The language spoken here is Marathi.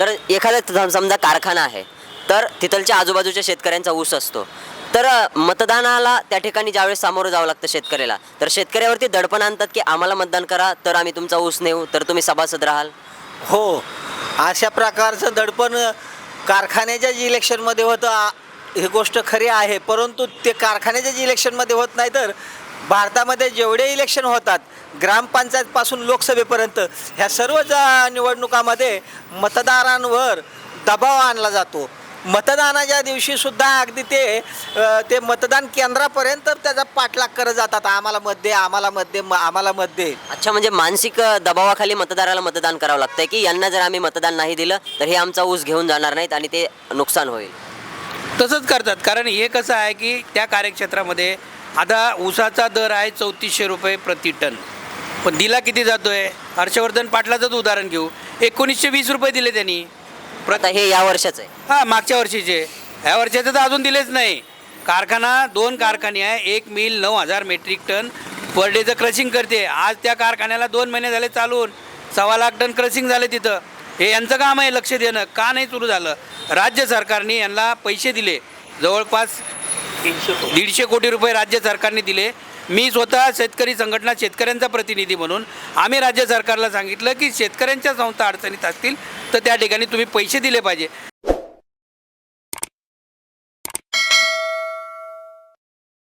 तर एखादा समजा कारखाना आहे, तर तिथलच्या आजूबाजूच्या शेतकऱ्यांचा ऊस असतो, तर मतदानाला त्या ठिकाणी ज्यावेळेस सामोरं जावं लागतं शेतकऱ्याला, तर शेतकऱ्यावरती दडपण आणतात की आम्हाला मतदान करा तर आम्ही तुमचा ऊस नेऊ, तर तुम्ही सभासद राहाल. हो, अशा प्रकारचं दडपण कारखान्याच्या जी इलेक्शनमध्ये होतं ही गोष्ट खरी आहे, परंतु ते कारखान्याच्या जी इलेक्शनमध्ये होत नाही, तर भारतामध्ये जेवढे इलेक्शन होतात ग्रामपंचायतपासून लोकसभेपर्यंत ह्या सर्वच निवडणुकामध्ये मतदारांवर दबाव आणला जातो. मतदानाच्या दिवशीसुद्धा अगदी ते मतदान केंद्रापर्यंत त्याचा पाठलाग करत जातात, आम्हाला मत दे, आम्हाला मत दे, आम्हाला मत दे. अच्छा, म्हणजे मानसिक दबावाखाली मतदाराला मतदान करावं लागतंय की यांना जर आम्ही मतदान नाही दिलं तर हे आमचा ऊस घेऊन जाणार नाहीत आणि ते नुकसान होईल. तसंच करतात. कारण हे कसं आहे की त्या कार्यक्षेत्रामध्ये आता ऊसाचा दर आहे 3400 रुपये प्रति टन, पण दिला किती जातोय? हर्षवर्धन पाटलाचंच उदाहरण घेऊ, 1920 रुपये दिले त्यांनी. आता हे या वर्षाचं आहे. हां, मागच्या वर्षीचे. ह्या वर्षाचे तर अजून दिलेच नाही. कारखाना 2 कारखाने आहे, एक मिल 9000 मेट्रिक टन पर डेचं क्रशिंग करते. आज त्या कारखान्याला 2 महिने झाले चालून 1.25 लाख टन क्रशिंग झाले तिथं. हे यांचं काम आहे लक्ष देणं, का नाही सुरू झालं? राज्य सरकारने यांना पैसे दिले, जवळपास 150 कोटी रुपये राज्य सरकारने दिले. मी स्वतः शेतकरी संघटना शेतकऱ्यांचा प्रतिनिधी म्हणून आम्ही राज्य सरकारला सांगितलं की शेतकऱ्यांच्या संस्था अडचणीत असतील तर त्या ठिकाणी तुम्ही पैसे दिले पाहिजे.